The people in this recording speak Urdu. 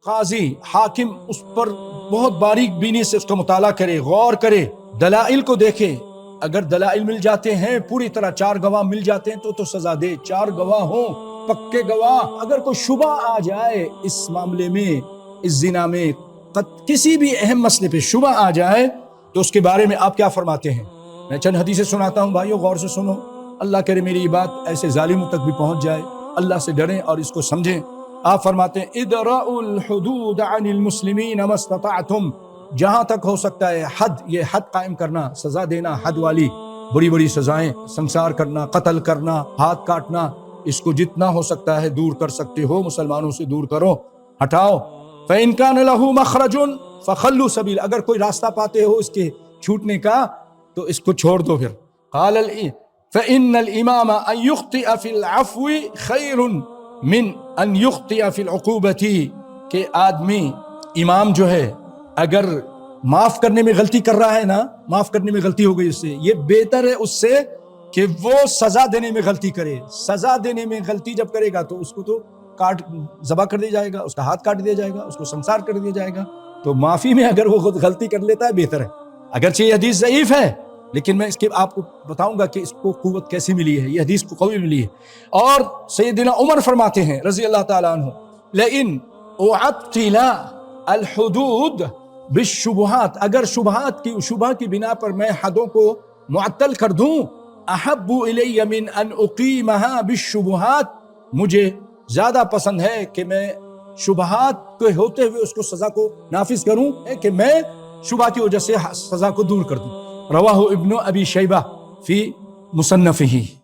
قاضی حاکم اس پر بہت باریک بینی سے اس کا مطالعہ کرے، غور کرے، دلائل کو دیکھے، اگر دلائل مل جاتے ہیں پوری طرح، 4 گواہ مل جاتے ہیں تو سزا دے، 4 گواہ ہوں پکے گواہ۔ اگر کوئی شبہ آ جائے اس معاملے میں، اس زنا میں، کسی بھی اہم مسئلے پہ شبہ آ جائے تو اس کے بارے میں آپ کیا فرماتے ہیں؟ میں چند حدیثیں سناتا ہوں بھائیو، غور سے سنو، اللہ کرے میری یہ بات ایسے ظالموں تک بھی پہنچ جائے، اللہ سے ڈریں اور اس کو سمجھیں۔ آپ فرماتے ہیں ادرأوا الحدود عن المسلمین ما استطعتم، جہاں تک ہو سکتا ہے حد، یہ حد قائم کرنا، سزا دینا حد والی، بڑی بڑی سزائیں، سنسار کرنا، قتل کرنا، ہاتھ کاٹنا، اس کو جتنا ہو سکتا ہے دور کر سکتے ہو، مسلمانوں سے دور کرو، ہٹاؤ۔ فإن كان له مخرج فخلوا سبيل، اگر کوئی راستہ پاتے ہو اس کے چھوٹنے کا تو اس کو چھوڑ دو۔ پھر قال فإن الإمام أن يخطئ في العفو خير من أن يخطئ في العقوبة، کہ آدمی امام جو ہے اگر معاف کرنے میں غلطی کر رہا ہے نا، معاف کرنے میں غلطی ہو گئی اس سے، یہ بہتر ہے اس سے کہ وہ سزا دینے میں غلطی کرے۔ سزا دینے میں غلطی جب کرے گا تو اس کو تو ذبح کر دیا جائے گا، اس کا ہاتھ کاٹ دیا جائے گا، اس کو سنسار کر دیا جائے گا۔ تو معافی میں اگر وہ خود غلطی کر لیتا ہے بہتر ہے، اگرچہ یہ حدیث ضعیف ہے لیکن میں اس کے آپ کو بتاؤں گا کہ اس کو قوت کیسے ملی ہے، یہ حدیث کو قوی ملی ہے۔ اور سیدنا عمر فرماتے ہیں رضی اللہ تعالیٰ عنہ، لئن اعطل الحدود بالشبہات، اگر شبہ کی بنا پر میں حدوں کو معطل کر دوں، احب الی من ان اقیمها بالشبہات، مجھے زیادہ پسند ہے کہ میں شبہات کے ہوتے ہوئے اس کو سزا کو نافذ کروں کہ میں شبہ کی وجہ سے سزا کو دور کر دوں۔ رواہ ابن ابی شیبہ فی مصنفہ۔